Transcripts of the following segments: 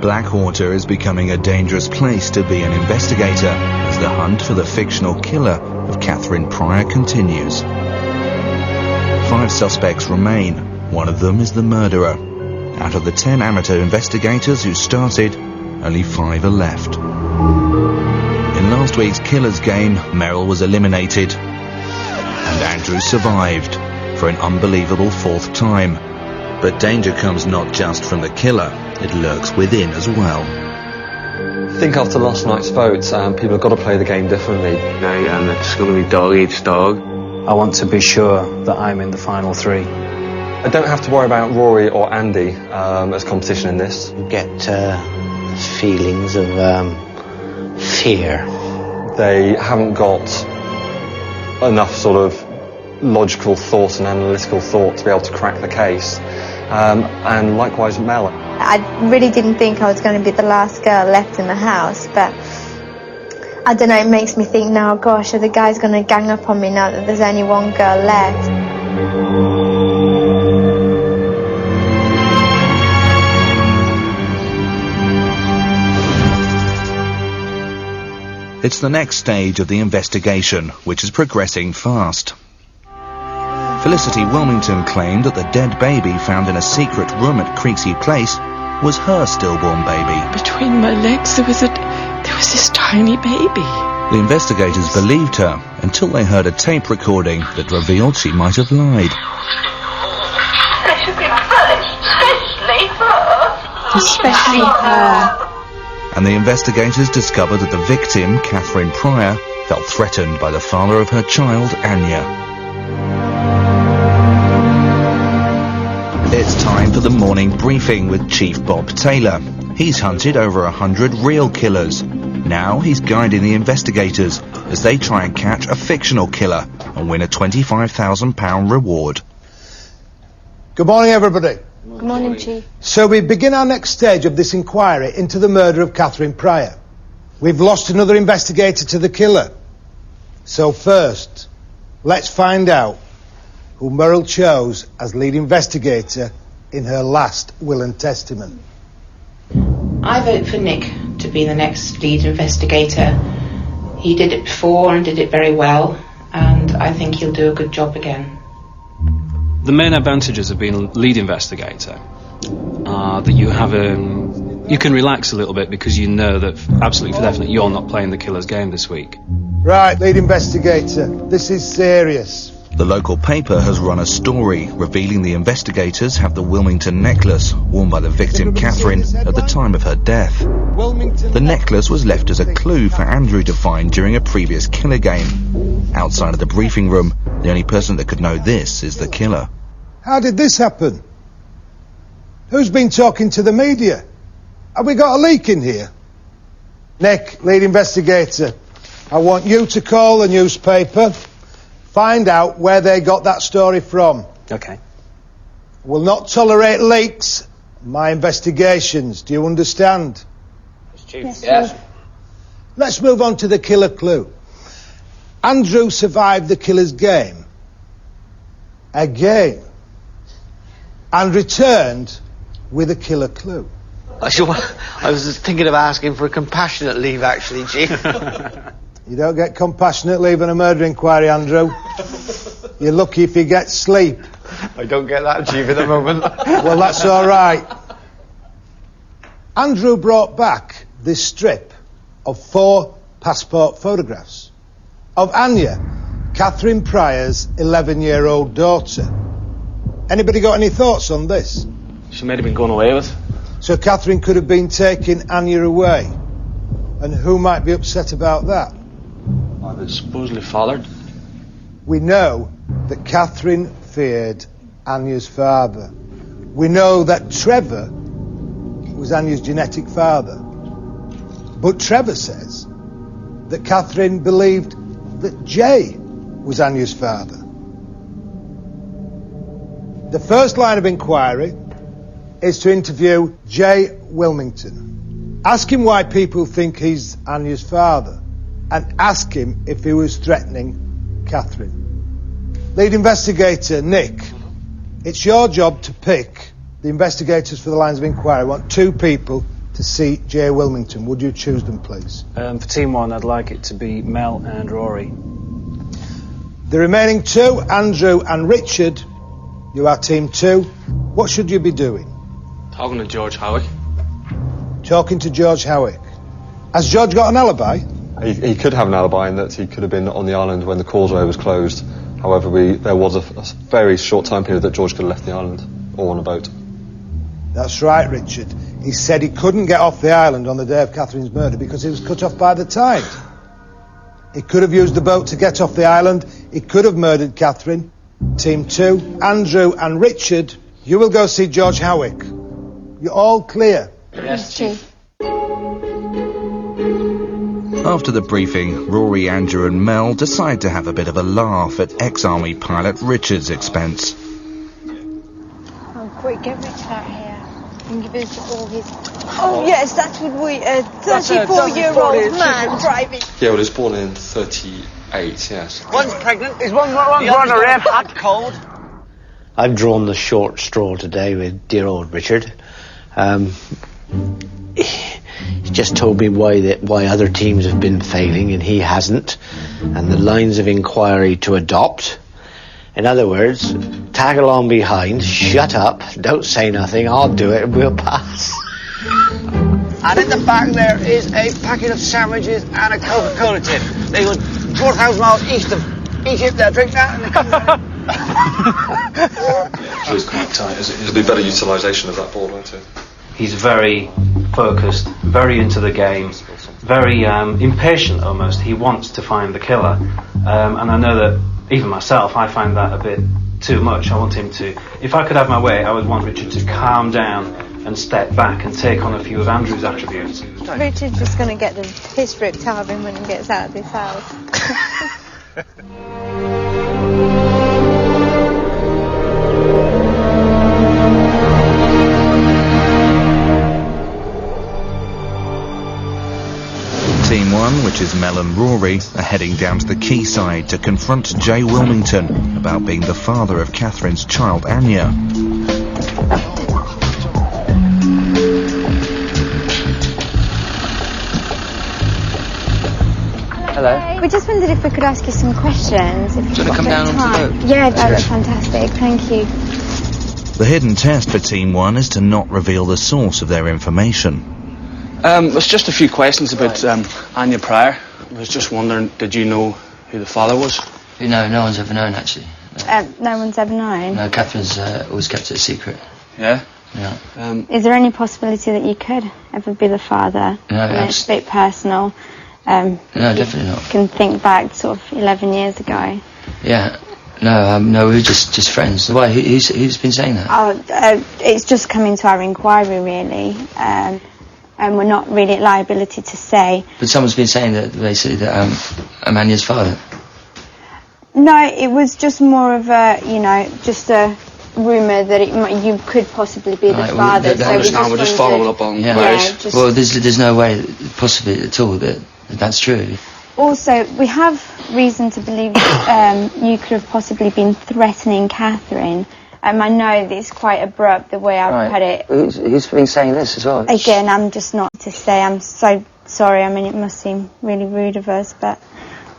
Blackwater is becoming a dangerous place to be an investigator as the hunt for the fictional killer of Catherine Pryor continues. 5 suspects remain. One of them is the murderer. Out of the 10 amateur investigators who started, only 5 are left. In last week's Killer's Game, Merrill was eliminated, and Andrew survived for an unbelievable 4th time. But danger comes not just from the killer, it lurks within as well. I think after last night's votes, people have got to play the game differently. And it's going to be dog eats dog. I want to be sure that I'm in the final 3. I don't have to worry about Rory or Andy as competition in this. You get feelings of fear. They haven't got enough sort of logical thought and analytical thought to be able to crack the case. And likewise Mel. I really didn't think I was going to be the last girl left in the house, but I don't know, it makes me think now, gosh, are the guys going to gang up on me now that there's only one girl left? It's the next stage of the investigation, which is progressing fast. Felicity Wilmington claimed that the dead baby found in a secret room at Creeksy Place was her stillborn baby. Between my legs there was this tiny baby. The investigators believed her until they heard a tape recording that revealed she might have lied. Especially her. And the investigators discovered that the victim, Catherine Pryor, felt threatened by the father of her child, Anya. It's time for the morning briefing with Chief Bob Taylor. He's hunted over 100 real killers. Now he's guiding the investigators as they try and catch a fictional killer and win a £25,000 reward. Good morning, everybody. Good morning, Chief. So we begin our next stage of this inquiry into the murder of Catherine Pryor. We've lost another investigator to the killer. So first, let's find out who Merrill chose as lead investigator in her last will and testament. I vote for Nick to be the next lead investigator. He did it before and did it very well, and I think he'll do a good job again. The main advantages of being lead investigator are that you can relax a little bit because you know that absolutely for definite you're not playing the killer's game this week. Right, lead investigator, this is serious. The local paper has run a story revealing the investigators have the Wilmington necklace worn by the victim Catherine at the time of her death. The necklace was left as a clue for Andrew to find during a previous killer game. Outside of the briefing room, the only person that could know this is the killer. How did this happen? Who's been talking to the media? Have we got a leak in here? Nick, lead investigator, I want you to call the newspaper, find out where they got that story from. Okay. Will not tolerate leaks in my investigations, do you understand? Yes. Let's move on to the killer clue. Andrew survived the killer's game again and returned with a killer clue. I was thinking of asking for a compassionate leave, actually, Chief. You don't get compassionate leave on a murder inquiry, Andrew. You're lucky if you get sleep. I don't get that, Chief, at the moment. Well, that's all right. Andrew brought back this strip of 4 passport photographs of Anya, Catherine Pryor's 11-year-old daughter. Anybody got any thoughts on this? She might have been gone away with. So Catherine could have been taking Anya away. And who might be upset about that? Well, it's supposedly fathered. We know that Catherine feared Anya's father. We know that Trevor was Anya's genetic father. But Trevor says that Catherine believed that Jay was Anya's father. The first line of inquiry is to interview Jay Wilmington. Ask him why people think he's Anya's father, and ask him if he was threatening Catherine. Lead investigator Nick, it's your job to pick the investigators for the lines of inquiry. I want 2 people to see Jay Wilmington? Would you choose them, please? For Team 1, I'd like it to be Mel and Rory. The remaining two, Andrew and Richard, you are Team 2. What should you be doing? Talking to George Howick. Talking to George Howick. Has George got an alibi? He could have an alibi in that he could have been on the island when the causeway was closed. However, there was a very short time period that George could have left the island or on a boat. That's right, Richard. He said he couldn't get off the island on the day of Catherine's murder because he was cut off by the tide. He could have used the boat to get off the island. He could have murdered Catherine. Team 2, Andrew and Richard, you will go see George Howick. You're all clear? Yes, Chief. After the briefing, Rory, Andrew and Mel decide to have a bit of a laugh at ex-army pilot Richard's expense. Oh, quick, get Richard out here and give us all his... Oh, yes, that's what we... 34-year-old man driving. Yeah, well, he was born in 38, yes. One's pregnant. Is one on a ramp hot cold? I've drawn the short straw today with dear old Richard. He just told me why other teams have been failing and he hasn't, and the lines of inquiry to adopt. In other words, tag along behind, shut up, don't say nothing, I'll do it and we'll pass. And in the back there is a packet of sandwiches and a Coca-Cola tin. They go 4,000 miles east of Egypt. They'll drink that and they come back. It was quite tight, isn't it? It'll be better utilisation of that board, won't it? He's very focused, very into the game, very impatient almost. He wants to find the killer. And I know that even myself, I find that a bit too much. I want him to... If I could have my way, I would want Richard to calm down and step back and take on a few of Andrew's attributes. Richard's just going to get the piss ripped out of him when he gets out of this house. Team 1, which is Mel and Rory, are heading down to the quayside to confront Jay Wilmington about being the father of Catherine's child, Anya. Hello. We just wondered if we could ask you some questions. If Do you want to come down onto the boat? Yeah, that's fantastic. Thank you. The hidden test for Team 1 is to not reveal the source of their information. It's just a few questions about Anya Pryor. I was just wondering, did you know who the father was? No, no one's ever known, actually. No one's ever known? No, Catherine's always kept it a secret. Yeah? Yeah. Is there any possibility that you could ever be the father? No, it's a bit personal. No, definitely not. You can think back sort of 11 years ago. Yeah. No, no, we were just friends. Why? Who's been saying that? It's just come into our inquiry, really. And we're not really at liability to say. But someone's been saying that, basically, that I'm Anya's father. No, it was just more of a, just a rumour that you could possibly be the father. We're just following up on queries. Well, there's no way, possibly at all, that that's true. Also, we have reason to believe you could have possibly been threatening Catherine. I know that it's quite abrupt the way I've put it. Who's been saying this as well? Again, I'm just not to say. I'm so sorry. I mean, it must seem really rude of us, but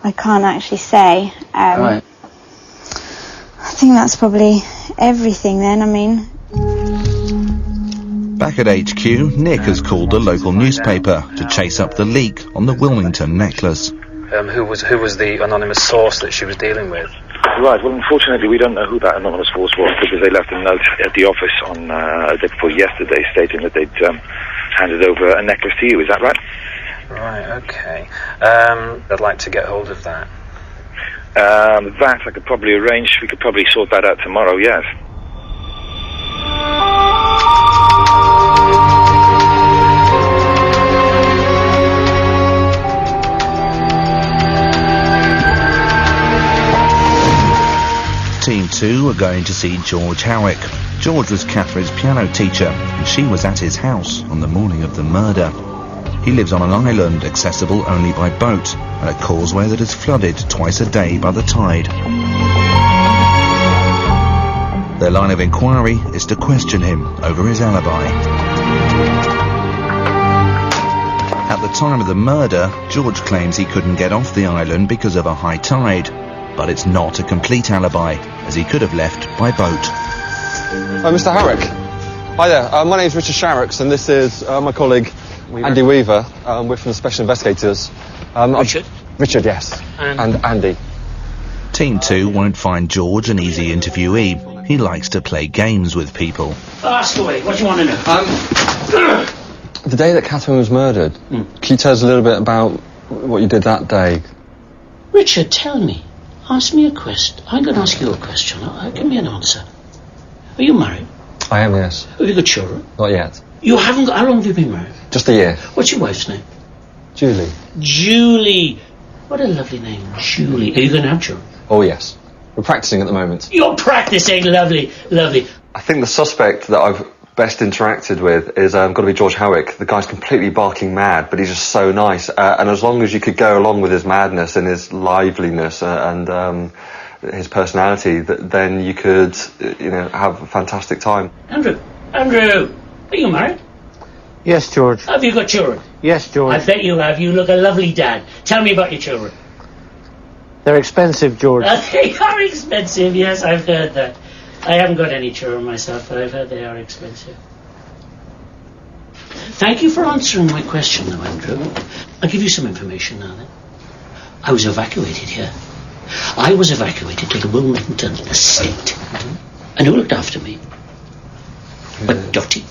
I can't actually say. I think that's probably everything then. I mean... Back at HQ, Nick has called the local newspaper to chase up the leak on the Wilmington necklace. Who was the anonymous source that she was dealing with? Right, well, unfortunately, we don't know who that anonymous source was because they left a note at the office on the day before yesterday stating that they'd handed over a necklace to you. Is that right? Right, okay. I'd like to get hold of that. That I could probably arrange. We could probably sort that out tomorrow, yes. Team 2 are going to see George Howick. George was Catherine's piano teacher, and she was at his house on the morning of the murder. He lives on an island accessible only by boat, and a causeway that is flooded twice a day by the tide. Their line of inquiry is to question him over his alibi. time of the murder, George claims he couldn't get off the island because of a high tide. But it's not a complete alibi, as he could have left by boat. Mr. Harrick. Hi there. My name's Richard Sharrocks, and this is my colleague Andy Weaver. We're from the Special Investigators. Richard? Richard, yes. And Andy. Team 2 won't find George an easy interviewee. He likes to play games with people. Ask away. What do you want to know? The day that Catherine was murdered, can you tell us a little bit about what you did that day? Richard, tell me. Ask me a question. I'm going to ask you a question. Give me an answer. Are you married? I am, yes. Have you got children? Not yet. You haven't got... How long have you been married? Just a year. What's your wife's name? Julie. Julie. What a lovely name. Julie. Are you going to have children? Oh, yes. We're practicing at the moment. You're practicing. Lovely. Lovely. I think the suspect that I've best interacted with is got to be George Howick. The guy's completely barking mad, but he's just so nice. And as long as you could go along with his madness and his liveliness and his personality, then you could, have a fantastic time. Andrew, are you married? Yes, George. Have you got children? Yes, George. I bet you have. You look a lovely dad. Tell me about your children. They're expensive, George. They are expensive, yes, I've heard that. I haven't got any children myself, but I've heard they are expensive. Thank you for answering my question, though, Andrew. I'll give you some information now, then. I was evacuated here. I was evacuated to the Wilmington estate. And who looked after me? But Dottie.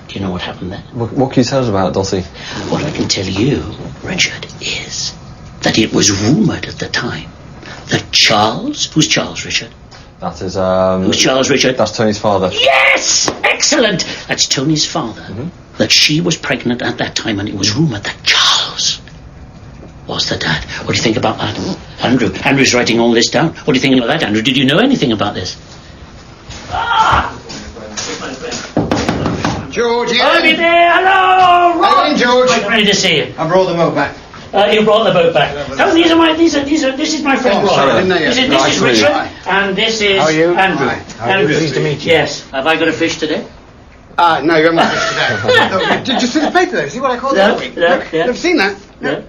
Do you know what happened there? What can you tell us about Dottie? What I can tell you, Richard, is that it was rumoured at the time that Charles... Who's Charles, Richard? That is, Who's Charles, Richard? That's Tony's father. Yes! Excellent! That's Tony's father. That she was pregnant at that time, and it was rumoured that Charles was the dad. What do you think about that? Andrew's writing all this down. What do you think about that, Andrew? Did you know anything about this? George, here. I'll be there. Hello, Ron. Hey, George. Ready to see you. I brought the boat back. You brought the boat back. No, this is my friend Ron. Sorry, I didn't know you. This is Richard, and this is How are you? Andrew. Hi. Andrew. Pleased to meet you. Yes. Have I got a fish today? No, you haven't got fish today. No, did you see the paper there? See what I called it? Never seen that? No.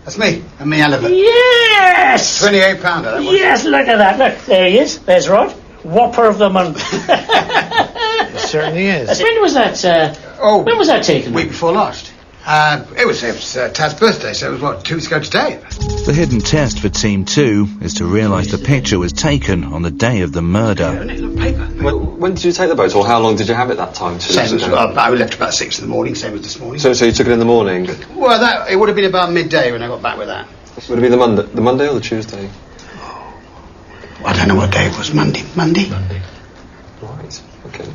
That's me, and me elephant. Yes! £28 that was. Yes, look at that. Look, there he is. There's Rod. Whopper of the month. It certainly is. When was that? When was that taken? Week before last. It was Tad's birthday, so it was 2 weeks ago today. The hidden test for Team 2 is to realise the picture was taken on the day of the murder. When did you take the boat, or how long did you have it that time? I left about 6 in the morning, same as this morning. So you took it in the morning? Well, it would have been about midday when I got back with that. Would it be the Monday or the Tuesday? I don't know what day it was. Monday. Right. Okay.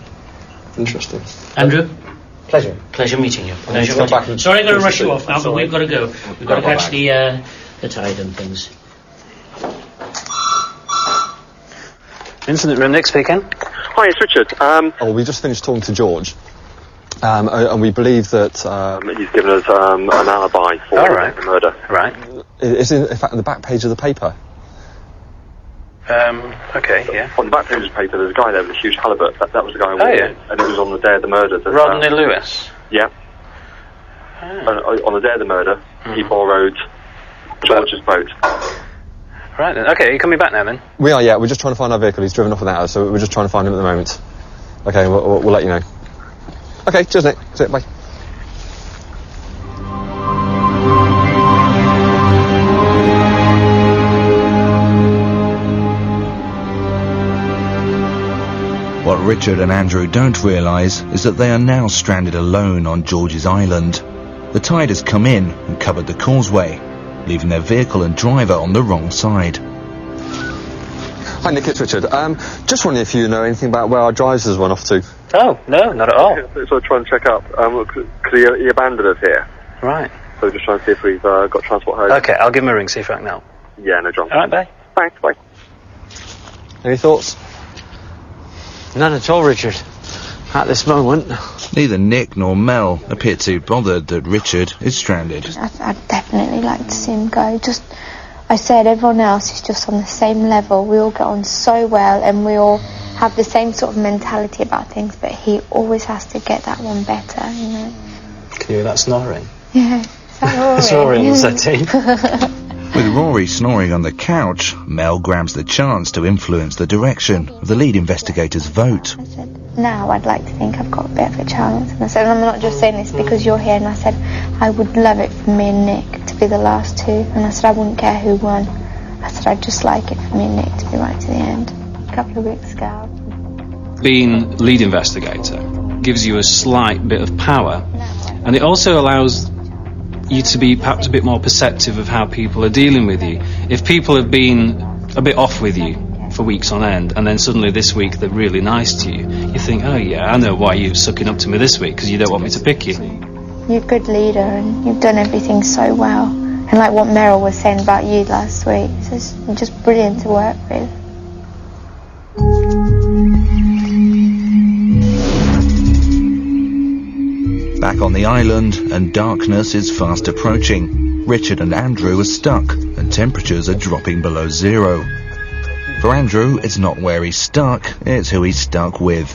Interesting. Andrew? Pleasure meeting you. Sorry, I'm going to rush you off now, but we've got to go. We've got to catch the tide and things. Incident room, Nick speaking. Hi, it's Richard. We just finished talking to George, and we believe that he's given us an alibi for the murder. Right. It's in fact on the back page of the paper. Okay, yeah. On the back page of the paper, there's a guy there with a huge halibut. That was the guy. And it was on the day of the murder. Rodney Lewis. Yeah. On the day of the murder, he borrowed George's boat. Right then. Okay, are you coming back now then? We are, yeah. We're just trying to find our vehicle. He's driven off without us, so we're just trying to find him at the moment. Okay, we'll let you know. Okay, cheers, Nick. See you, bye. What Richard and Andrew don't realise is that they are now stranded alone on George's Island. The tide has come in and covered the causeway, leaving their vehicle and driver on the wrong side. Hi Nick, it's Richard. Just wondering if you know anything about where our drivers went off to. Oh, no, not at all. So we're trying to check up, because he abandoned us here. Right. So we're just trying to see if we've got transport home. Okay, I'll give him a ring, see if I can help. Yeah, no drama. All right, bye. Thanks, bye. Any thoughts? None at all, Richard. At this moment. Neither Nick nor Mel appear too bothered that Richard is stranded. I'd definitely like to see him go. I said everyone else is just on the same level. We all get on so well and we all have the same sort of mentality about things, but he always has to get that one better, you know. Can you hear that snoring? Yeah. Is that Rory? That's Rory on the settee. With Rory snoring on the couch, Mel grabs the chance to influence the direction of the lead investigator's vote. I said, now I'd like to think I've got a bit of a chance. And I said, I'm not just saying this because you're here. And I said, I would love it for me and Nick to be the last two. And I said, I wouldn't care who won. I said, I'd just like it for me and Nick to be right to the end. A couple of weeks ago. Being lead investigator gives you a slight bit of power, and it also allows you to be perhaps a bit more perceptive of how people are dealing with you. If people have been a bit off with you for weeks on end, and then suddenly this week they're really nice to you, you think, oh yeah, I know why you're sucking up to me this week, because you don't want me to pick you. You're a good leader and you've done everything so well. And like what Meryl was saying about you last week, it's just brilliant to work with. Back on the island, and darkness is fast approaching. Richard and Andrew are stuck, and temperatures are dropping below zero. For Andrew, it's not where he's stuck, it's who he's stuck with.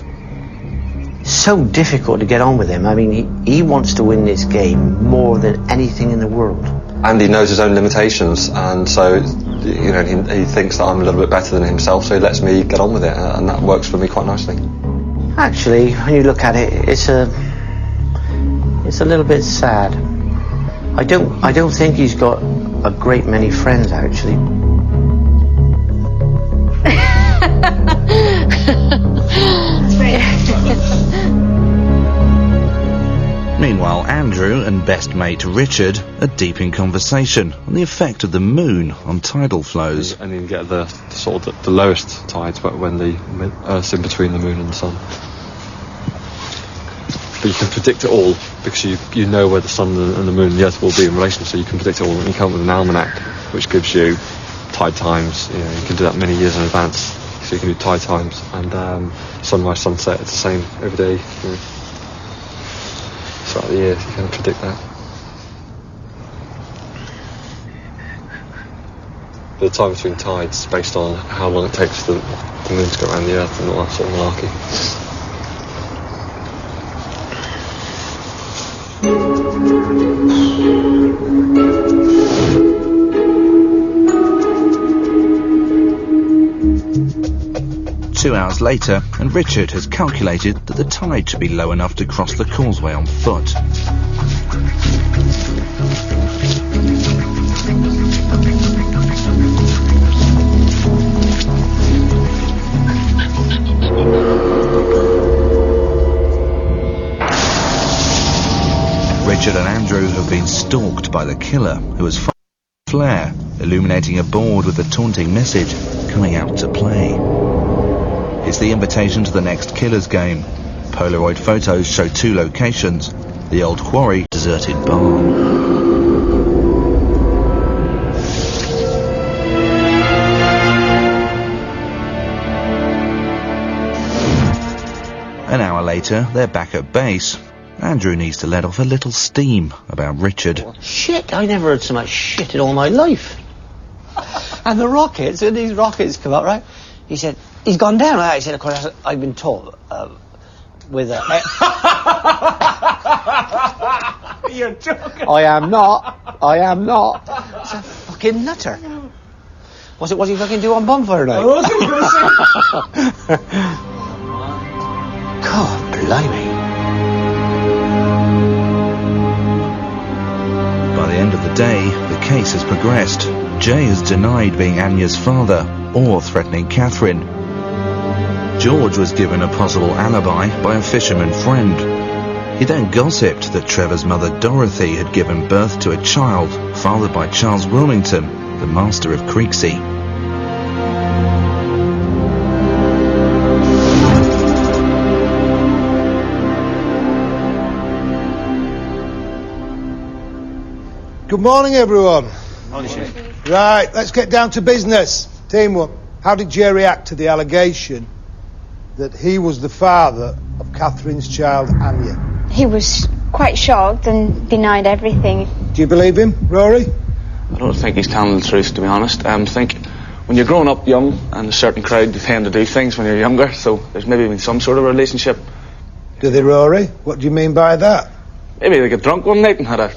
So difficult to get on with him. I mean, he wants to win this game more than anything in the world. Andy knows his own limitations, and so, you know, he thinks that I'm a little bit better than himself, so he lets me get on with it, and that works for me quite nicely. Actually, when you look at it, it's a little bit sad. I don't think he's got a great many friends, actually. Meanwhile, Andrew and best mate Richard are deep in conversation on the effect of the moon on tidal flows. And you get the sort of the lowest tides, but when the Earth's in between the moon and the sun. But you can predict it all because you know where the sun and the moon and the Earth will be in relation, so you can predict it all. And you come up with an almanac which gives you tide times. You know, you can do that many years in advance, so you can do tide times and sunrise, sunset. It's the same every day. You know. Throughout the year, you can predict that. The time between tides based on how long it takes the moon to go around the Earth and all that sort of malarkey. 2 hours later, and Richard has calculated that the tide should be low enough to cross the causeway on foot. Richard and Andrew have been stalked by the killer, who has fired a flare, illuminating a board with the taunting message, "Coming out to play." It's the invitation to the next Killer's game. Polaroid photos show 2 locations: the old quarry, deserted barn. An hour later, they're back at base. Andrew needs to let off a little steam about Richard. Shit, I never heard so much shit in all my life. And the rockets, when these rockets come up, right? He said, he's gone down. I said, of course, I've been told with a... You're joking. I am not. It's a fucking nutter. What's he fucking do on bonfire night? I wasn't going to say. God, blimey. By the end of the day, the case has progressed. Jay has denied being Anya's father or threatening Catherine. George was given a possible alibi by a fisherman friend. He then gossiped that Trevor's mother Dorothy had given birth to a child fathered by Charles Wilmington, the master of Creeksea. Good morning, everyone. Morning, Chief. Right, let's get down to business. Team 1, how did Jay react to the allegation that he was the father of Catherine's child, Anya? He was quite shocked and denied everything. Do you believe him, Rory? I don't think he's telling the truth, to be honest. I think when you're growing up young and a certain crowd, you tend to do things when you're younger, so there's maybe been some sort of relationship. Do they, Rory? What do you mean by that? Maybe they got drunk one night and had a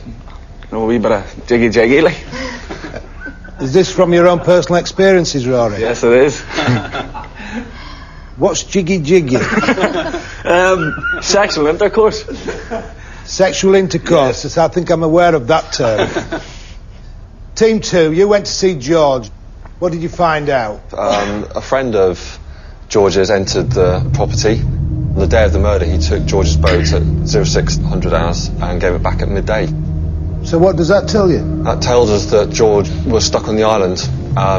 You know, a wee bit of jiggy like. Is this from your own personal experiences, Rory? Yes, it is. What's jiggy? Sexual intercourse. Sexual intercourse. Yes. I think I'm aware of that term. Team 2, you went to see George. What did you find out? A friend of George's entered the property. On the day of the murder, he took George's boat at 0600 hours and gave it back at midday. So what does that tell you? That tells us that George was stuck on the island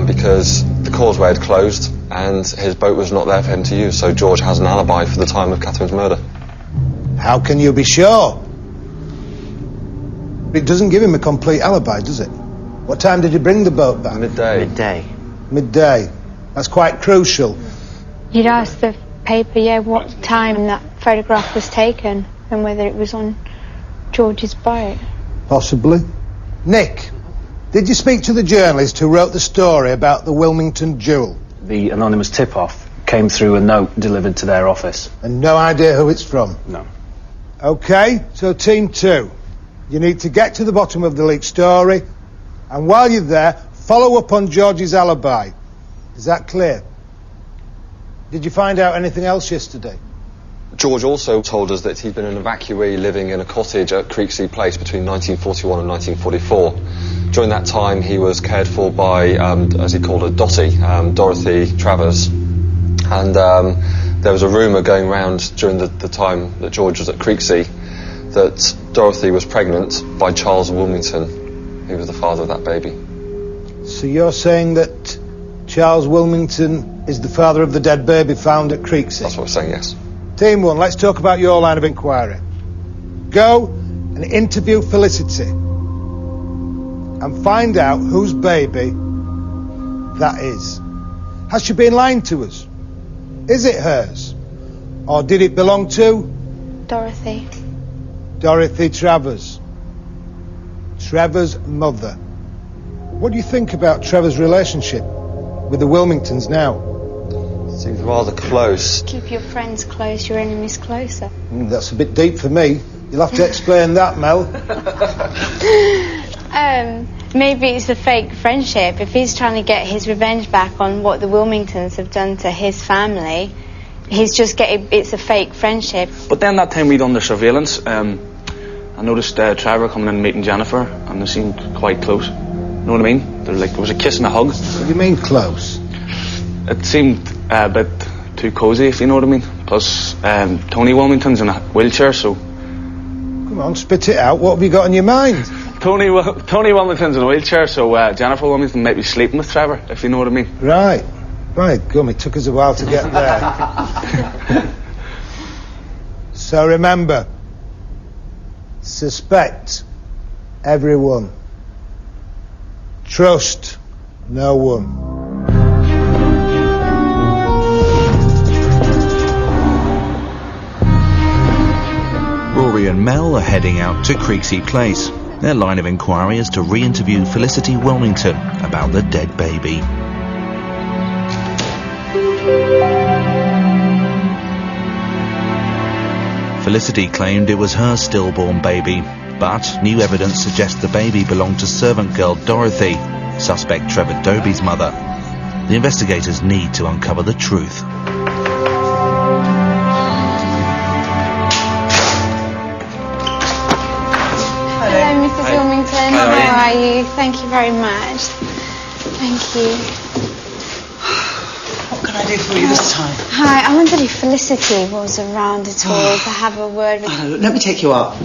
because the causeway had closed and his boat was not there for him to use, so George has an alibi for the time of Catherine's murder. How can you be sure? It doesn't give him a complete alibi, does it? What time did you bring the boat back? Midday. That's quite crucial. You'd ask the paper, what time that photograph was taken and whether it was on George's boat. Possibly. Nick, did you speak to the journalist who wrote the story about the Wilmington jewel? The anonymous tip-off came through a note delivered to their office. And no idea who it's from? No. OK, so Team 2, you need to get to the bottom of the leaked story, and while you're there, follow up on George's alibi. Is that clear? Did you find out anything else yesterday? George also told us that he'd been an evacuee living in a cottage at Creeksea Place between 1941 and 1944. During that time, he was cared for by, as he called her, Dottie, Dorothy Travers. And there was a rumour going round during the time that George was at Creeksea that Dorothy was pregnant by Charles Wilmington, who was the father of that baby. So you're saying that Charles Wilmington is the father of the dead baby found at Creeksea? That's what we're saying, yes. Team 1, let's talk about your line of inquiry. Go and interview Felicity and find out whose baby that is. Has she been lying to us? Is it hers? Or did it belong to? Dorothy. Dorothy Travers. Trevor's mother. What do you think about Trevor's relationship with the Wilmingtons now? Seems rather close. Keep your friends close, your enemies closer. That's a bit deep for me. You'll have to explain that, Mel. Maybe it's a fake friendship. If he's trying to get his revenge back on what the Wilmingtons have done to his family, it's a fake friendship. But then that time we done the surveillance, I noticed Trevor coming in and meeting Jennifer, and they seemed quite close. You know what I mean? There was a kiss and a hug. What do you mean close? It seemed a bit too cosy, if you know what I mean. Plus, Tony Wilmington's in a wheelchair, so... Come on, spit it out. What have you got in your mind? Tony Wilmington's in a wheelchair, so Jennifer Wilmington might be sleeping with Trevor, if you know what I mean. Right. Gum, it took us a while to get there. So remember, suspect everyone. Trust no one. Rory and Mel are heading out to Creeksea Place. Their line of inquiry is to re-interview Felicity Wilmington about the dead baby. Felicity claimed it was her stillborn baby, but new evidence suggests the baby belonged to servant girl Dorothy, suspect Trevor Doby's mother. The investigators need to uncover the truth. Hello, Mrs. Wilmington. How are you? Thank you very much. Thank you. What can I do for you this time? Hi, I wondered if Felicity was around at all to have a word with... Let me take you up.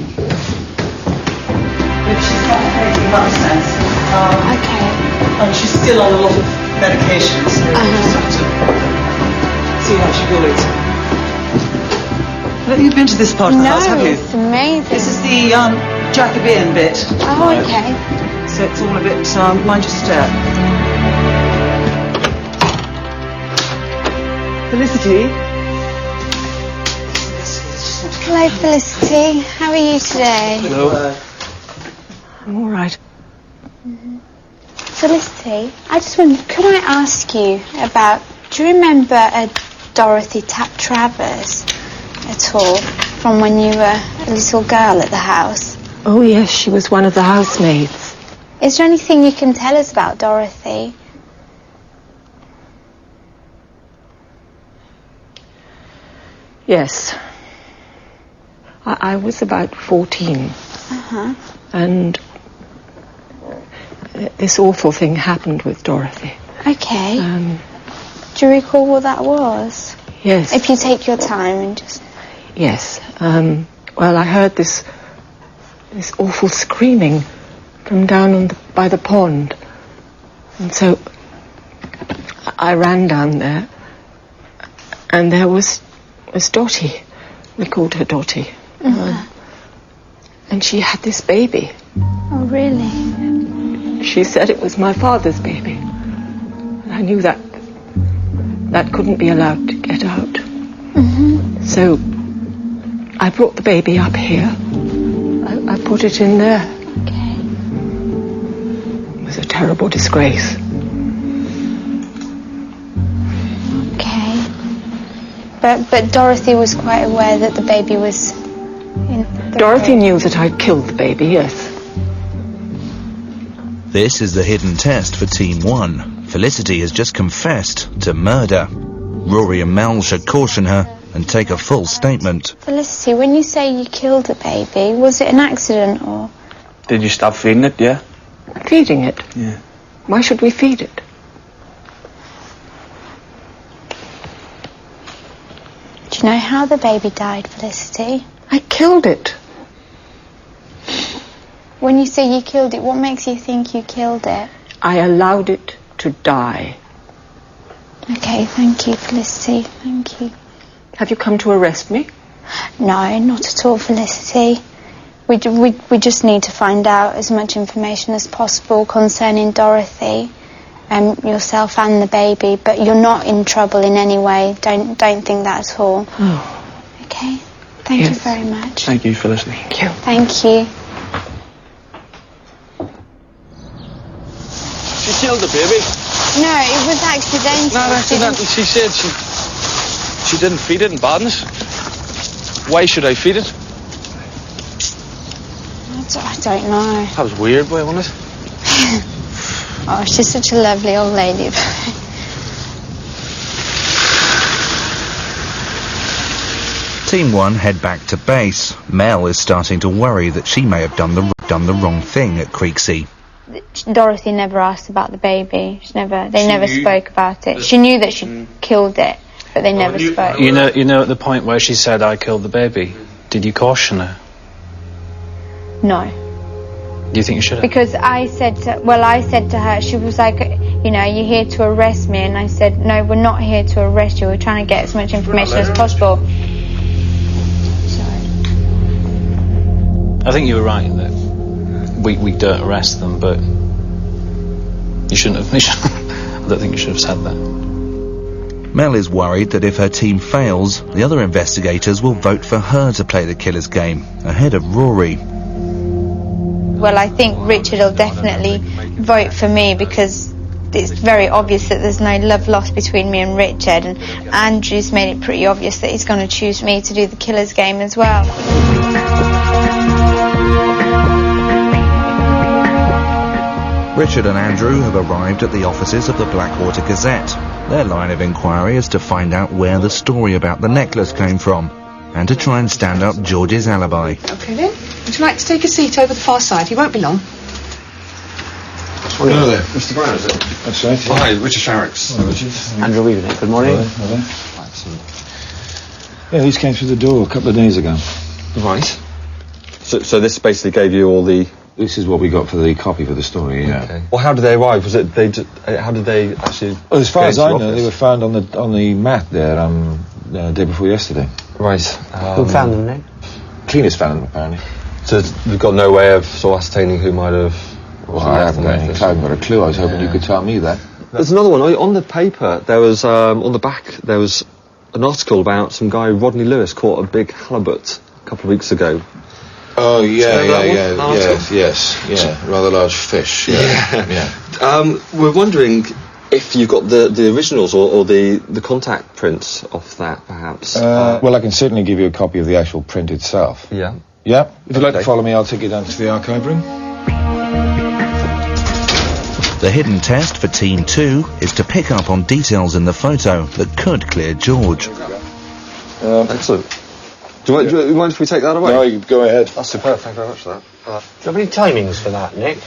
She's not making much sense. Okay. And she's still on a lot of medications, so just have to see how she goes. I don't think you've been to this part of the house, have you? It's amazing. This is the Jacobean bit. Oh, okay. So it's all a bit, mind your step. Felicity? Hello, Felicity. How are you today? Hello. I'm all right. Felicity, I just wondered, could I ask you about, do you remember Dorothy Travers at all from when you were a little girl at the house? Oh, yes, she was one of the housemaids. Is there anything you can tell us about Dorothy? Yes. I was about 14. Uh-huh. And this awful thing happened with Dorothy. Okay. Do you recall what that was? Yes. If you take your time and just... Yes. Well, I heard this awful screaming from down by the pond. And so I ran down there, and there was Dottie. We called her Dottie. Uh-huh. And she had this baby. Oh, really? She said it was my father's baby. And I knew that couldn't be allowed to get out. Mm-hmm. So I brought the baby up here. I put it in there. Okay. It was a terrible disgrace. Okay. But Dorothy was quite aware that the baby was in the Dorothy knew that I'd killed the baby, yes. This is the hidden test for Team 1. Felicity has just confessed to murder. Rory and Mel should caution her and take a full statement. Felicity, when you say you killed the baby, was it an accident or...? Did you stop feeding it, yeah? Feeding it? Yeah. Why should we feed it? Do you know how the baby died, Felicity? I killed it. When you say you killed it, what makes you think you killed it? I allowed it to die. Okay, thank you, Felicity. Thank you. Have you come to arrest me? No, not at all, Felicity. We just need to find out as much information as possible concerning Dorothy, yourself and the baby, but you're not in trouble in any way. Don't think that at all. Oh. Okay? Thank you very much. Thank you, Felicity. Thank you. Thank you. She killed the baby. No, it was accidental. Not accidental. She said she didn't feed it in badness. Why should I feed it? I don't know. That was weird, boy, wasn't it? Oh, she's such a lovely old lady. Team 1 head back to base. Mel is starting to worry that she may have done the wrong thing at Creeksea. Dorothy never asked about the baby. They never spoke about it. She knew that she killed it, but they never spoke. You know, at the point where she said, "I killed the baby," did you caution her? No. Do you think you should have? Because I said to her, she was like, you're here to arrest me, and I said, no, we're not here to arrest you. We're trying to get as much information as possible. I think you were right that we don't arrest them, but you shouldn't have. I don't think you should have said that. Mel is worried that if her team fails, the other investigators will vote for her to play the killer's game, ahead of Rory. Well, I think Richard will definitely vote for me because it's very obvious that there's no love lost between me and Richard, and Andrew's made it pretty obvious that he's going to choose me to do the killer's game as well. Richard and Andrew have arrived at the offices of the Blackwater Gazette. Their line of inquiry is to find out where the story about the necklace came from, and to try and stand up George's alibi. OK then, would you like to take a seat over the far side? He won't be long. Hello there, Mr. Brown, is it? That's right. Yeah. Hi, Richard Sharrocks. Hello, Richard. Andrew Weaver, good morning. Hello. Yeah, these came through the door a couple of days ago. Right. So this basically gave you all the... This is what we got for the copy for the story, yeah. Okay. Well, how did they arrive? Was it how did they actually... Well, as far as I know, they were found on the mat there day before yesterday. Right. Who found them then? Cleaners found them, apparently. So we've got no way of sort of ascertaining who might have... Well, I haven't got a clue. I was hoping you could tell me that. There's another one. On the paper, there was, on the back, there was an article about some guy, Rodney Lewis, caught a big halibut a couple of weeks ago. Oh, yes, rather large fish. Yeah. We're wondering if you've got the originals or the contact prints of that, perhaps. Well, I can certainly give you a copy of the actual print itself. Yeah. Yeah, if you'd like to follow me, I'll take you down to the archive room. The hidden test for Team 2 is to pick up on details in the photo that could clear George. Excellent. Do you mind if we take that away? No, you go ahead. That's superb, thank you very much for that. Do you have any timings for that, Nick?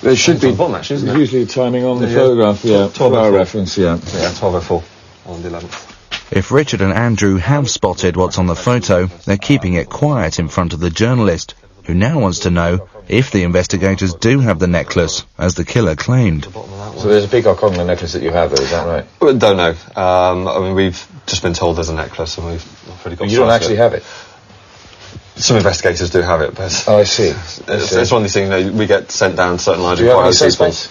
There should be bomb, actually, isn't it? usually timing on the photograph, 12-hour reference, yeah. Yeah, 12:04 on the 11th. If Richard and Andrew have spotted what's on the photo, they're keeping it quiet in front of the journalist, who now wants to know if the investigators do have the necklace, as the killer claimed. So there's a peacock on the necklace that you have, though, is that right? We don't know. I mean, we've just been told there's a necklace, and we've not really got. You don't actually have it? Some investigators do have it, but I see. It's one of these things. We get sent down certain lines. Do you have any suspects?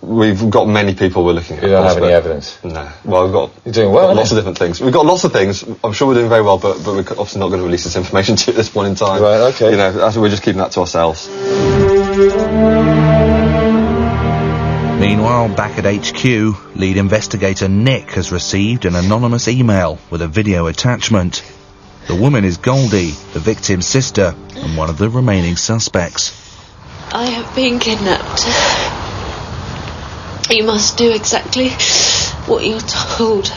We've got many people we're looking at. You don't have any evidence? No. Well, we've got. You're doing well. Lots of different things. We've got lots of things. I'm sure we're doing very well, but we're obviously not going to release this information to you at this point in time. Right. Okay. You know, we're just keeping that to ourselves. Meanwhile, back at HQ, lead investigator Nick has received an anonymous email with a video attachment. The woman is Goldie, the victim's sister, and one of the remaining suspects. I have been kidnapped. You must do exactly what you're told.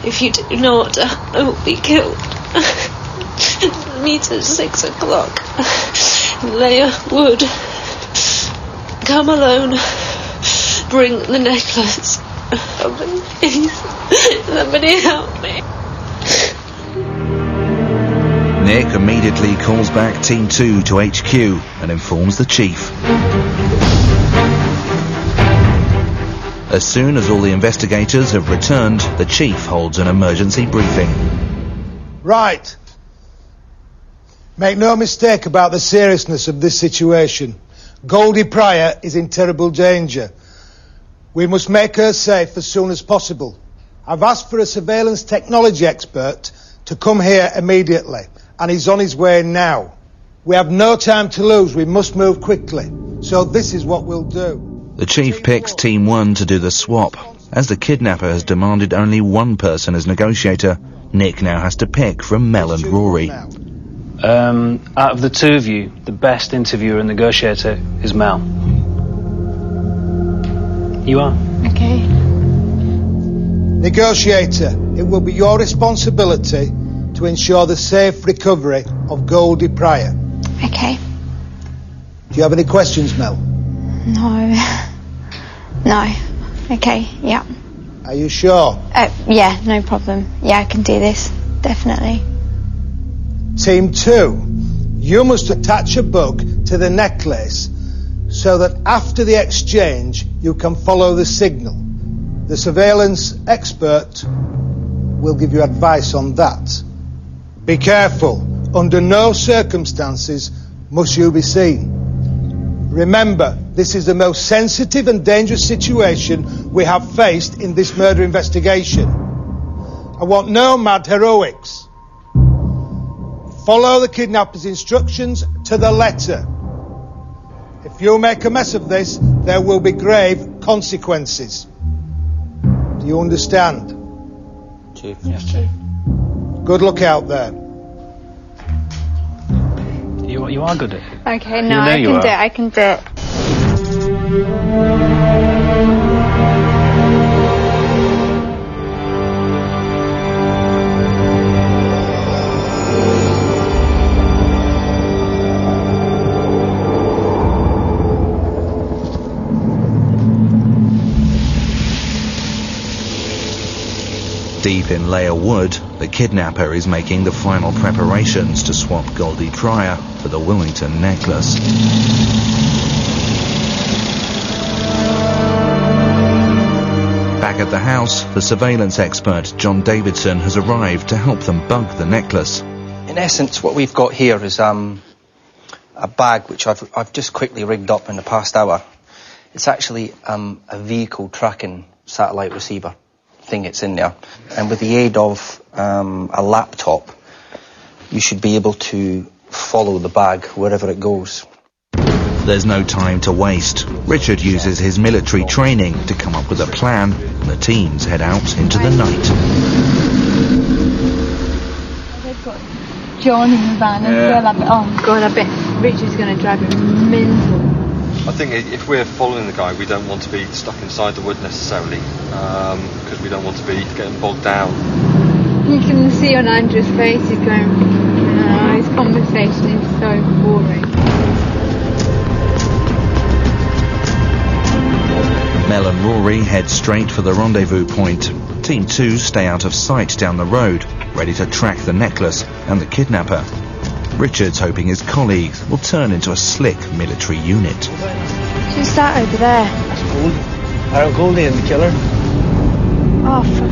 If you do not, I will be killed. Meet at 6 o'clock. Leia Wood. Come alone. Bring the necklace. Please, somebody help me. Nick immediately calls back Team 2 to HQ and informs the chief. As soon as all the investigators have returned, the chief holds an emergency briefing. Right. Make no mistake about the seriousness of this situation. Goldie Pryor is in terrible danger. We must make her safe as soon as possible. I've asked for a surveillance technology expert to come here immediately, and he's on his way now. We have no time to lose. We must move quickly. So this is what we'll do. The chief picks Team 1 to do the swap. As the kidnapper has demanded only one person as negotiator, Nick now has to pick from Mel and Rory. Out of the two of you, the best interviewer and negotiator is Mel. You are. Okay. Negotiator, it will be your responsibility to ensure the safe recovery of Goldie Pryor. Okay. Do you have any questions, Mel? No. No. Okay, yeah. Are you sure? Yeah, no problem. Yeah, I can do this. Definitely. Team 2, you must attach a book to the necklace so that after the exchange you can follow the signal. The surveillance expert will give you advice on that. Be careful. Under no circumstances must you be seen. Remember, this is the most sensitive and dangerous situation we have faced in this murder investigation. I want no mad heroics. Follow the kidnapper's instructions to the letter. If you make a mess of this, there will be grave consequences. Do you understand? Chief. Yes, Chief. Good luck out there. You are good at it. Okay, no, I can do it. I can do it. Deep in Leia Wood, the kidnapper is making the final preparations to swap Goldie Pryor for the Willington necklace. Back at the house, the surveillance expert John Davidson has arrived to help them bug the necklace. In essence, what we've got here is a bag which I've just quickly rigged up in the past hour. It's actually a vehicle tracking satellite receiver thing. It's in there, and with the aid of a laptop, you should be able to follow the bag wherever it goes. There's no time to waste. Richard uses his military training to come up with a plan, and the teams head out into the night. John in the van as well. Oh God, I bet Richard's going to drive him mental. I think if we're following the guy, we don't want to be stuck inside the wood necessarily, because we don't want to be getting bogged down. You can see on Andrew's face he's going, his conversation is so boring. Mel and Rory head straight for the rendezvous point. Team 2 stay out of sight down the road, ready to track the necklace and the kidnapper. Richard's hoping his colleagues will turn into a slick military unit. Who's that over there? That's Goldie. Our Goldie and the killer. Oh, for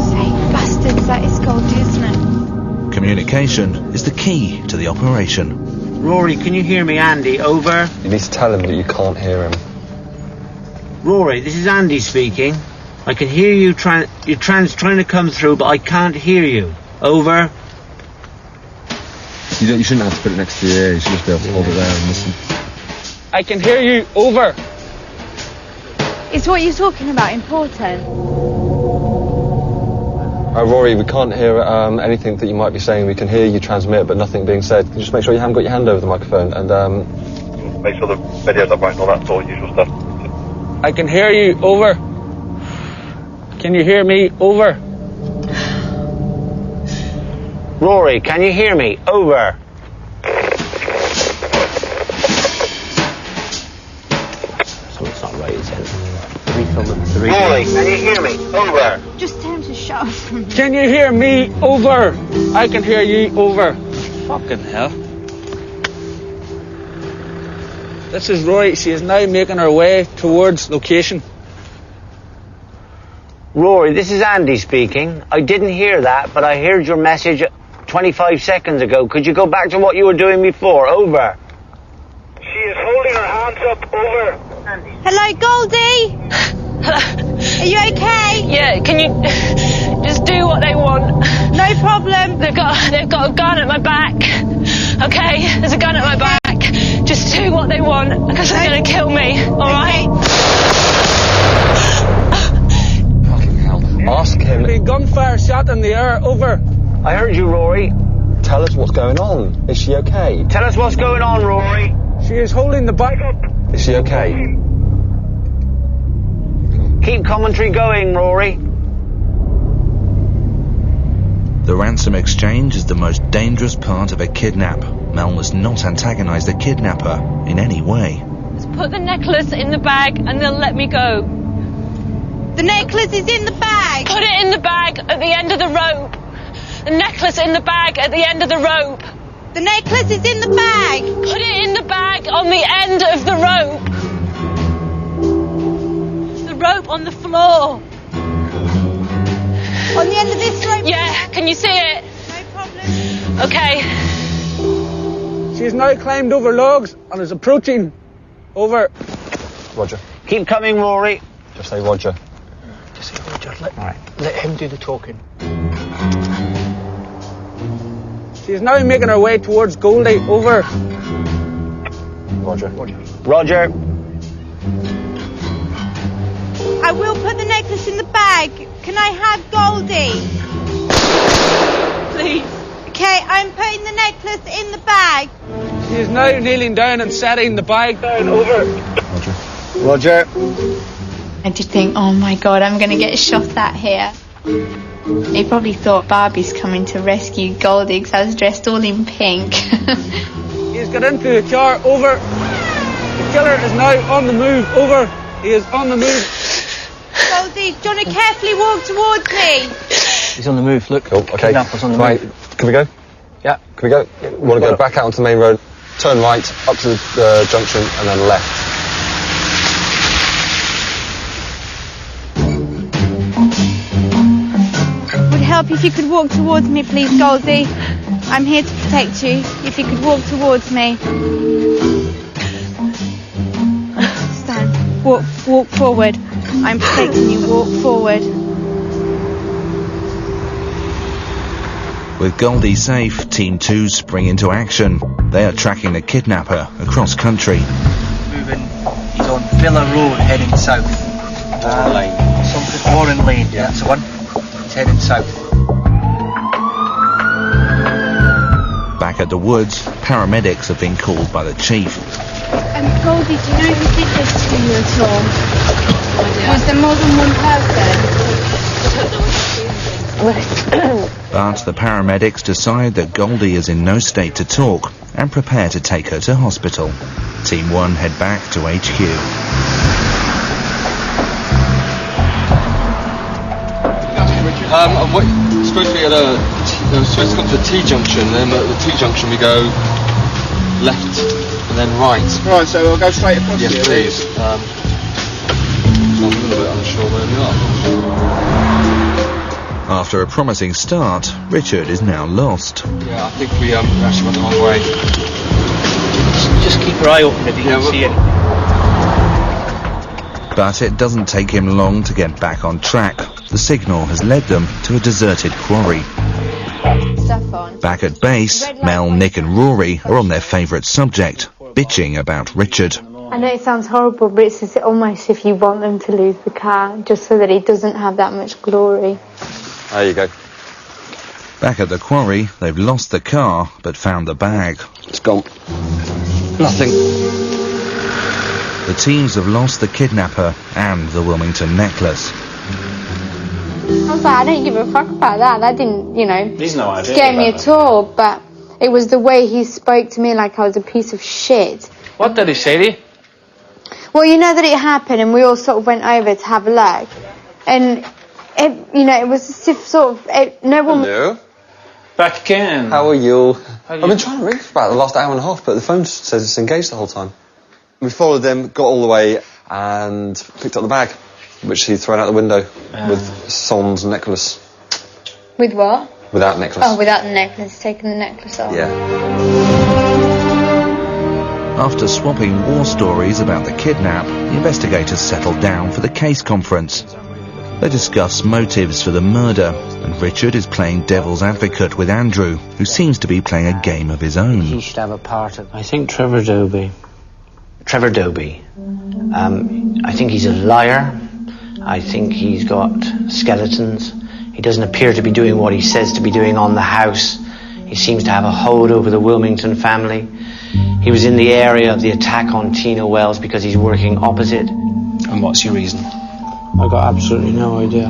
sake, bastards, that is Goldie, isn't it? Communication is the key to the operation. Rory, can you hear me? Andy, over. You need to tell him that you can't hear him. Rory, this is Andy speaking. I can hear you trying to come through, but I can't hear you. Over. You shouldn't have to put it next to your ear. You should just be able to hold it there and listen. I can hear you. Over. Is what you're talking about important? Rory, we can't hear anything that you might be saying. We can hear you transmit, but nothing being said. Can you just make sure you haven't got your hand over the microphone and make sure the video's up right and all that sort of usual stuff. I can hear you. Over. Can you hear me? Over. Rory, can you hear me? Over. Something's not right, is it? Rory, can you hear me? Over. Just tell him to shut up from me. Can you hear me? Over. I can hear you. Over. Fucking hell. This is Rory. She is now making her way towards location. Rory, this is Andy speaking. I didn't hear that, but I heard your message 25 seconds ago. Could you go back to what you were doing before? Over. She is holding her hands up. Over. Hello, Goldie? Hello. Are you okay? Yeah, can you just do what they want? No problem. They've got a gun at my back. Okay? There's a gun at my back. Just do what they want, because they're going to kill me, alright? fucking hell. Ask him. There's been gunfire shot in the air. Over. I heard you, Rory. Tell us what's going on. Is she okay? Tell us what's going on, Rory. She is holding the bike up. Is she okay? Keep commentary going, Rory. The ransom exchange is the most dangerous part of a kidnap. Mel must not antagonize the kidnapper in any way. Just put the necklace in the bag and they'll let me go. The necklace is in the bag. Put it in the bag at the end of the rope. The necklace in the bag at the end of the rope. The necklace is in the bag. Put it in the bag on the end of the rope. The rope on the floor. On the end of this rope? Yeah, can you see it? No problem. Okay. She has now climbed over logs and is approaching. Over. Roger. Keep coming, Rory. Just say Roger. Just say Roger. Let him do the talking. She is now making her way towards Goldie. Over. Roger. Roger. I will put the necklace in the bag. Can I have Goldie? Please. Okay, I'm putting the necklace in the bag. She is now kneeling down and setting the bag down. Over. Roger. I did think, oh my God, I'm going to get shot at here. He probably thought Barbie's coming to rescue Goldie because I was dressed all in pink. He's got into the car. Over. The killer is now on the move. Over. He is on the move. Goldie, do you want to carefully walk towards me? He's on the move. Look. Cool. Okay. Kidnapper's on the move. Can we go? Yeah. Can we go? We want to go back out onto the main road, turn right, up to the junction, and then left. Would help if you could walk towards me, please, Goldie. I'm here to protect you. If you could walk towards me. Stand. Walk forward. I'm protecting you. Walk forward. With Goldie safe, Team 2 spring into action. They are tracking the kidnapper across country. Moving. He's on Villa Road, heading south. Warren Lane. Warren Lane. Yeah. That's the one. He's heading south. Back at the woods, paramedics have been called by the chief. Goldie, do you know who did this to you at all? Was there more than one person? But the paramedics decide that Goldie is in no state to talk and prepare to take her to hospital. Team 1 head back to HQ. We're supposed to be at supposed to come to the T-junction, then at the T-junction we go left and then right. Right, so we'll go straight across yes, here. Please. I'm a little bit unsure where we are. After a promising start, Richard is now lost. Yeah, I think we actually went the wrong way. Just keep your eye open if you can see it. But it doesn't take him long to get back on track. The signal has led them to a deserted quarry. Back at base, Mel, Nick and Rory are on their favourite subject, bitching about Richard. I know it sounds horrible, but it's almost if you want them to lose the car, just so that he doesn't have that much glory. There you go. Back at the quarry, they've lost the car, but found the bag. It's gone. Nothing. The teams have lost the kidnapper and the Wilmington necklace. I was like, I don't give a fuck about that. That didn't, He's no idea scare me about at all. But it was the way he spoke to me like I was a piece of shit. What did he say to you? Well, you know that it happened, and we all sort of went over to have a look, and it was as if no one. Hello. Back again. How are you? I've been trying to ring for about the last hour and a half, but the phone says it's engaged the whole time. We followed them, got all the way, and picked up the bag, which he'd thrown out the window with Son's necklace. With what? Without necklace. Oh, without the necklace, taking the necklace off. Yeah. After swapping war stories about the kidnap, the investigators settled down for the case conference. They discuss motives for the murder, and Richard is playing devil's advocate with Andrew, who seems to be playing a game of his own. He should have a part of. I think Trevor Doby. I think he's a liar. I think he's got skeletons. He doesn't appear to be doing what he says to be doing on the house. He seems to have a hold over the Wilmington family. He was in the area of the attack on Tina Wells because he's working opposite. And what's your reason? I got absolutely no idea.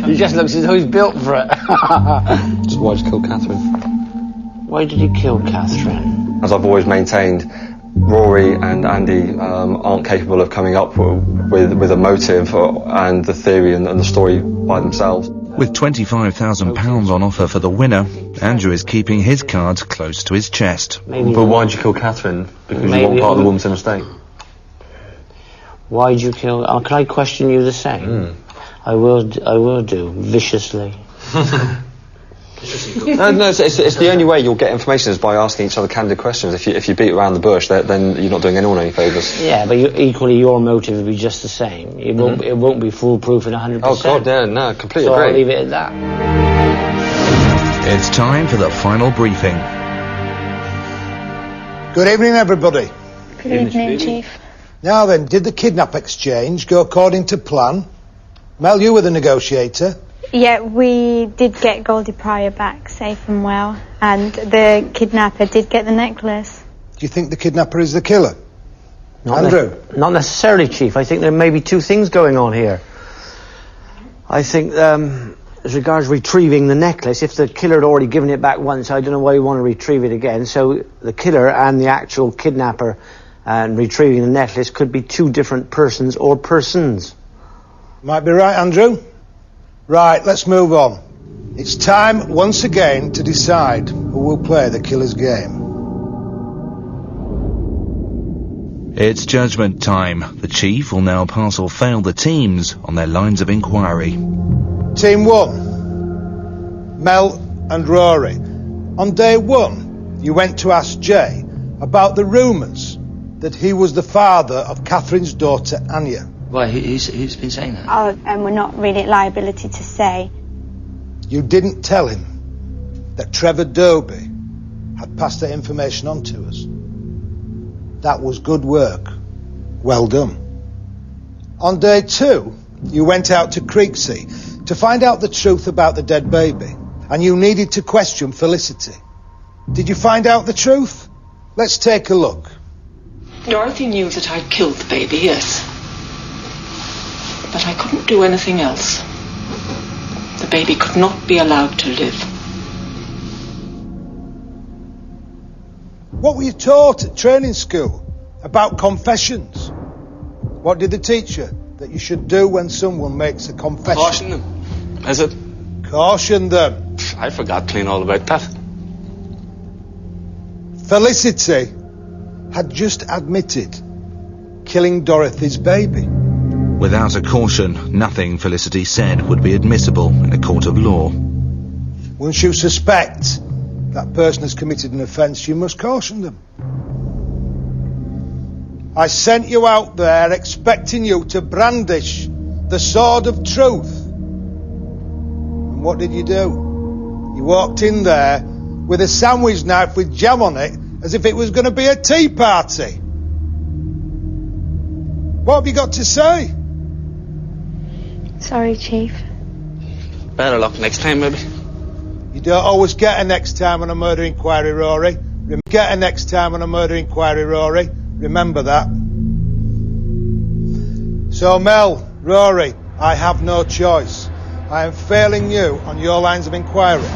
He just looks as though he's built for it. Just why did you kill Catherine? Why did he kill Catherine? As I've always maintained, Rory and Andy aren't capable of coming up with a motive and the theory and the story by themselves. With £25,000 on offer for the winner, Andrew is keeping his cards close to his chest. But why did you kill Catherine? Because you want part of the Wilmington estate? Why did you kill... Oh, can I question you the same? I will do, viciously. No, it's the only way you'll get information is by asking each other candid questions. If you beat around the bush, then you're not doing anyone any favours. Yeah, but equally your motive will be just the same. It won't be foolproof at 100%. Oh God, yeah, no, completely so agree. I'll leave it at that. It's time for the final briefing. Good evening, everybody. Good evening, Chief. Now then, did the kidnap exchange go according to plan? Mel, you were the negotiator. Yeah, we did get Goldie Pryor back safe and well, and the kidnapper did get the necklace. Do you think the kidnapper is the killer? Andrew? Not necessarily, Chief. I think there may be two things going on here. I think, as regards retrieving the necklace, if the killer had already given it back once, I don't know why you want to retrieve it again. So the killer and the actual kidnapper and retrieving the necklace could be two different persons or persons. Might be right, Andrew. Right, let's move on. It's time once again to decide who will play the killer's game. It's judgment time. The chief will now pass or fail the teams on their lines of inquiry. Team 1, Mel and Rory. On day 1, you went to ask Jay about the rumours that he was the father of Catherine's daughter, Anya. Why, who's been saying that? Oh, and we're not really at liability to say. You didn't tell him that Trevor Doby had passed that information on to us. That was good work. Well done. On day 2, you went out to Creeksea to find out the truth about the dead baby. and you needed to question Felicity. Did you find out the truth? Let's take a look. Dorothy knew that I'd killed the baby, yes. But I couldn't do anything else. The baby could not be allowed to live. What were you taught at training school about confessions? What did the teacher that you should do when someone makes a confession? Caution them, is it? Caution them. I forgot clean all about that. Felicity had just admitted killing Dorothy's baby. Without a caution, nothing Felicity said would be admissible in a court of law. Once you suspect that person has committed an offence, you must caution them. I sent you out there expecting you to brandish the sword of truth. And what did you do? You walked in there with a sandwich knife with jam on it as if it was going to be a tea party. What have you got to say? Sorry, Chief. Better luck next time, maybe. You don't always get a next time on a murder inquiry, Rory. Get a next time on a murder inquiry, Rory. Remember that. So, Mel, Rory, I have no choice. I am failing you on your lines of inquiry.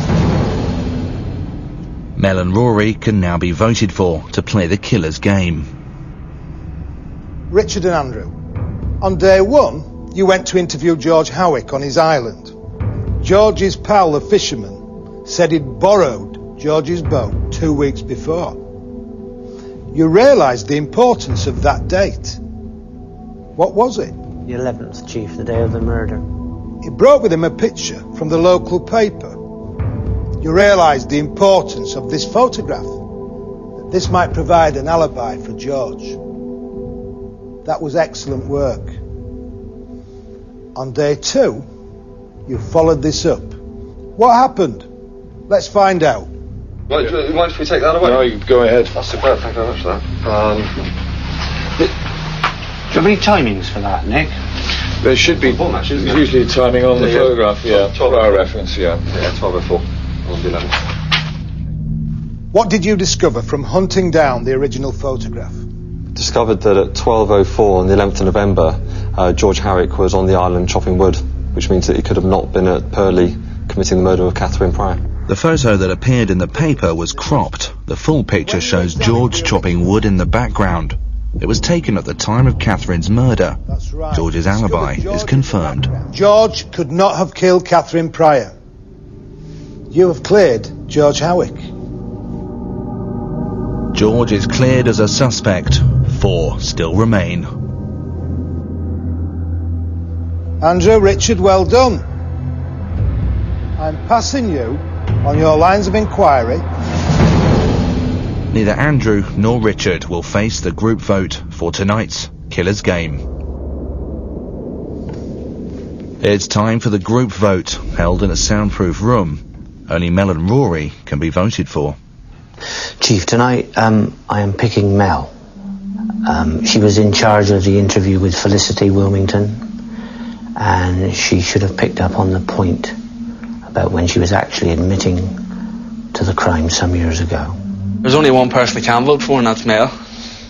Mel and Rory can now be voted for to play the killer's game. Richard and Andrew, on day one, you went to interview George Howick on his island. George's pal, the fisherman, said he'd borrowed George's boat 2 weeks before. You realised the importance of that date. What was it? The 11th, Chief, the day of the murder. He brought with him a picture from the local paper. You realised the importance of this photograph, that this might provide an alibi for George. That was excellent work. On day two, you followed this up. What happened? Let's find out. Right, do you mind if we take that away? No, you go ahead. That's superb, thank you very much for that. Do you have any timings for that, Nick? There should be. There's usually timing on the photograph, yeah. 12-hour reference, yeah. Yeah, 12:04 on the 11th. What did you discover from hunting down the original photograph? Discovered that at 12:04 on the 11th of November, George Howick was on the island chopping wood, which means that he could have not been at Purley committing the murder of Catherine Pryor. The photo that appeared in the paper was cropped. The full picture shows George chopping wood in the background. It was taken at the time of Catherine's murder. That's right. George's alibi is confirmed. George could not have killed Catherine Pryor. You have cleared George Howick. George is cleared as a suspect. 4 still remain. Andrew, Richard, well done. I'm passing you on your lines of inquiry. Neither Andrew nor Richard will face the group vote for tonight's Killer's Game. It's time for the group vote, held in a soundproof room. Only Mel and Rory can be voted for. Chief, tonight I am picking Mel. She was in charge of the interview with Felicity Wilmington, and she should have picked up on the point about when she was actually admitting to the crime some years ago. There's only one person I can vote for, and that's Mel.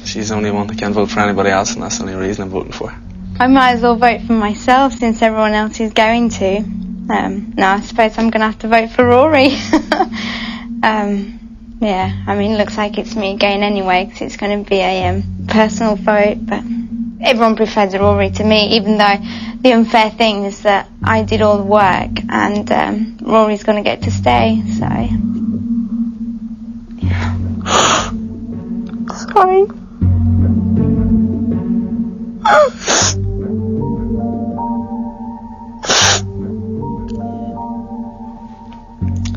She's the only one that can vote for anybody else, and that's the only reason I'm voting for her. I might as well vote for myself since everyone else is going to. No, I suppose I'm going to have to vote for Rory. Yeah, I mean, it looks like it's me again anyway, because it's going to be a personal vote, but everyone prefers Rory to me, even though the unfair thing is that I did all the work and Rory's going to get to stay, so... Yeah. Sorry.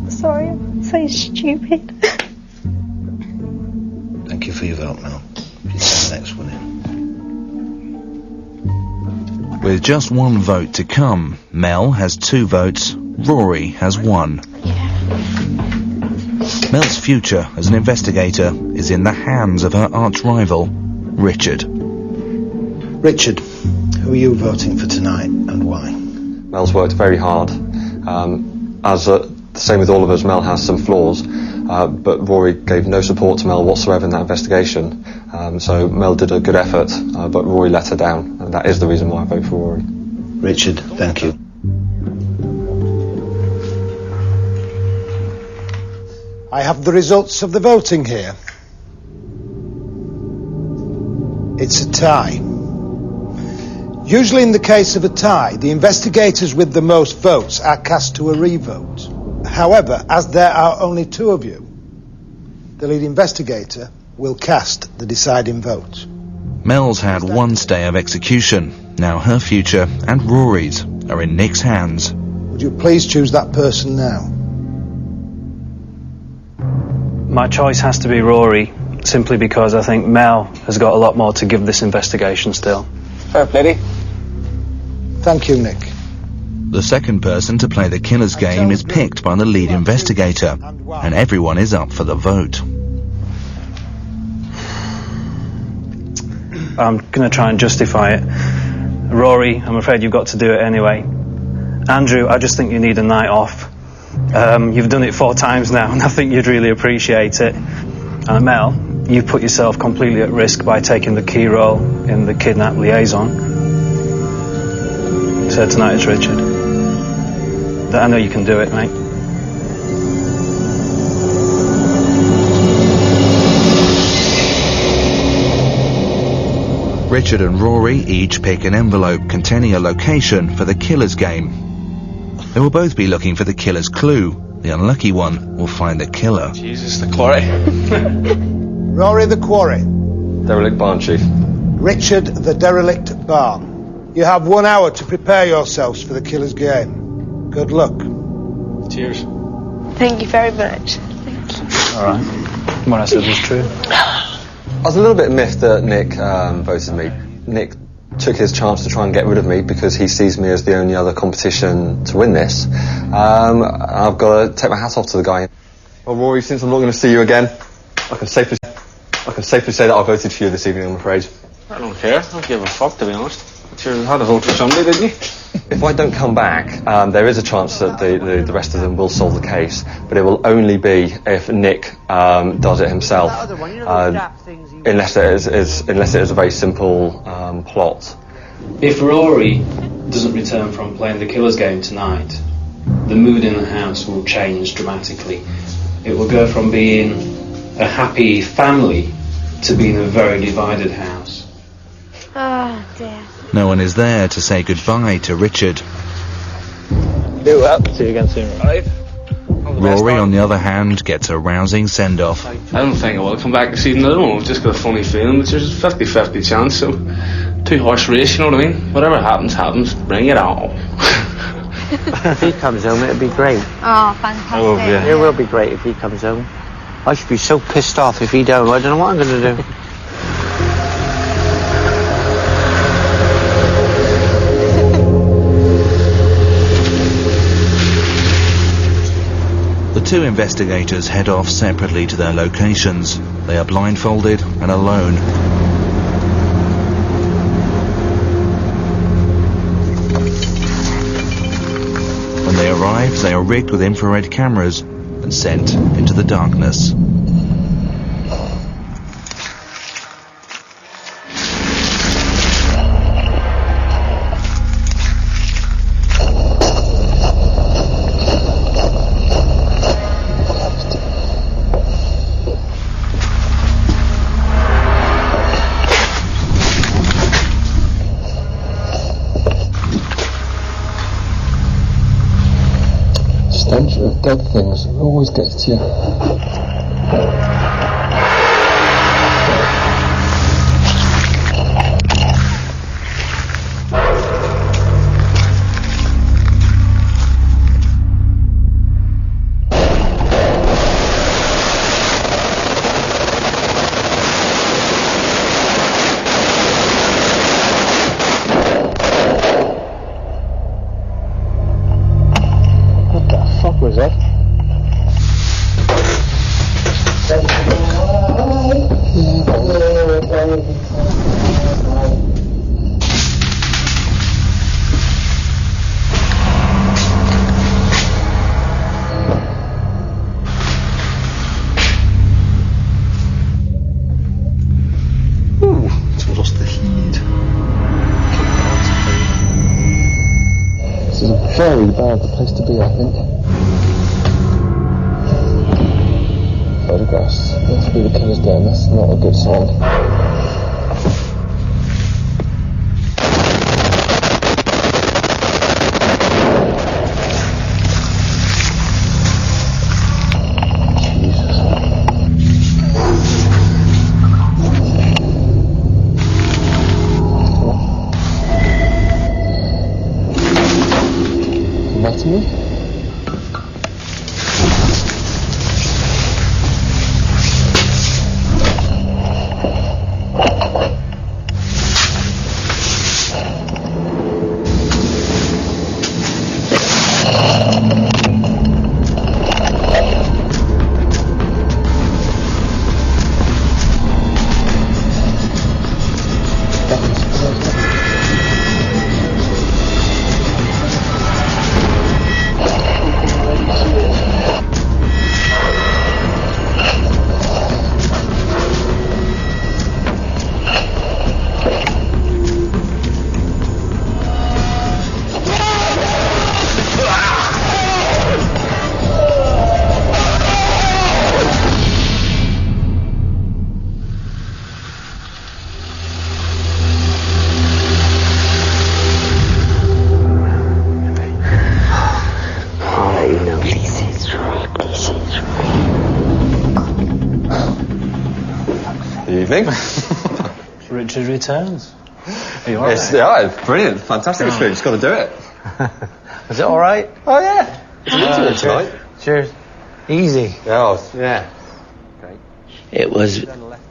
Sorry, I'm so stupid. Thank you for your vote, Mel. Please send the next one in. With just one vote to come, Mel has 2 votes, Rory has 1. Mel's future as an investigator is in the hands of her arch-rival, Richard. Richard, who are you voting for tonight and why? Mel's worked very hard. As the same with all of us, Mel has some flaws, but Rory gave no support to Mel whatsoever in that investigation. So Mel did a good effort, but Rory let her down, and that is the reason why I vote for Rory. Richard, thank you. I have the results of the voting here. It's a tie. Usually in the case of a tie, the investigators with the most votes are cast to a revote. However, as there are only two of you, the lead investigator will cast the deciding vote. Mel's had one stay of execution. Now her future and Rory's are in Nick's hands. Would you please choose that person now? My choice has to be Rory, simply because I think Mel has got a lot more to give this investigation still. Fair play. Thank you, Nick. The second person to play the killer's game is picked by the lead investigator, and everyone is up for the vote. I'm going to try and justify it. Rory, I'm afraid you've got to do it anyway. Andrew, I just think you need a night off. You've done it 4 times now, and I think you'd really appreciate it. And Mel, you've put yourself completely at risk by taking the key role in the kidnap liaison. So tonight it's Richard. I know you can do it, mate. Richard and Rory each pick an envelope containing a location for the killer's game. They will both be looking for the killer's clue. The unlucky one will find the killer. Jesus, the quarry. Rory, the quarry. Derelict barn, Chief. Richard, the derelict barn. You have 1 hour to prepare yourselves for the killer's game. Good luck. Cheers. Thank you very much. Thank you. All right. What I said was true. I was a little bit miffed that Nick voted me. Nick took his chance to try and get rid of me because he sees me as the only other competition to win this. I've got to take my hat off to the guy. Well, Rory, since I'm not going to see you again, I can safely say that I voted for you this evening, I'm afraid. I don't care. I don't give a fuck, to be honest. You had to vote for somebody, didn't you? If I don't come back, there is a chance that the rest of them will solve the case, but it will only be if Nick does it himself, unless it is a very simple plot. If Rory doesn't return from playing the killer's game tonight, the mood in the house will change dramatically. It will go from being a happy family to being a very divided house. Oh dear. No one is there to say goodbye to Richard. Do up. See you again soon, right? Rory, on the other hand, gets a rousing send-off. I don't think I will come back this evening. I don't know. I've just got a funny feeling, but there's a 50-50 chance, so 2-horse race, you know what I mean? Whatever happens, happens. Bring it on. If he comes home, it'll be great. Oh, fantastic. Oh, yeah. It will be great if he comes home. I should be so pissed off if he don't. I don't know what I'm going to do. The two investigators head off separately to their locations. They are blindfolded and alone. When they arrive, they are rigged with infrared cameras and sent into the darkness. Stench of dead things always gets to you. What the fuck was that? Very bad place to be, I think. Photographs. Must be the killer's den. That's not a good sign. Evening. Richard returns. Are you Yes, yeah, brilliant, fantastic experience. Got to do it. Was it all right? Oh yeah. It's tonight. Cheers. Easy. Yeah. It was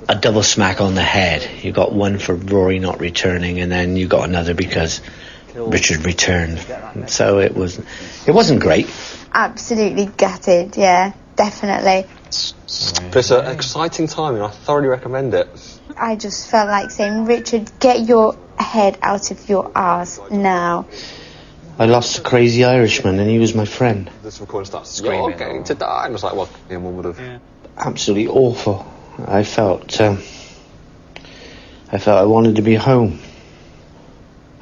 a double smack on the head. You got one for Rory not returning, and then you got another because Richard returned. So it wasn't great. Absolutely gutted, yeah, definitely. It's an exciting time, and I thoroughly recommend it. I just felt like saying, Richard, get your head out of your arse now. I lost a crazy Irishman, and he was my friend. This recording starts screaming. You're going to die. And I was like, well, anyone would have. Yeah. Absolutely awful. I felt I wanted to be home.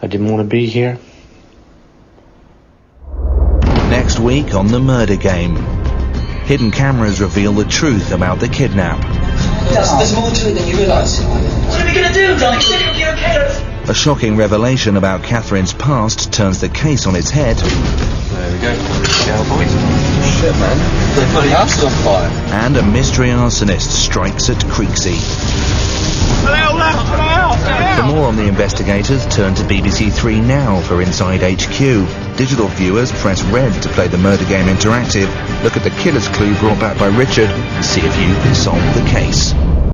I didn't want to be here. Next week on The Murder Game, hidden cameras reveal the truth about the kidnap. There's more to it than you realise. What are we going to do, John? You said it would be okay. A shocking revelation about Catherine's past turns the case on its head. There we go. Shit, man. The bloody house is on fire. And a mystery arsonist strikes at Creeksea. For more on the investigators, turn to BBC Three Now for Inside HQ. Digital viewers press red to play The Murder Game Interactive. Look at the killer's clue brought back by Richard and see if you can solve the case.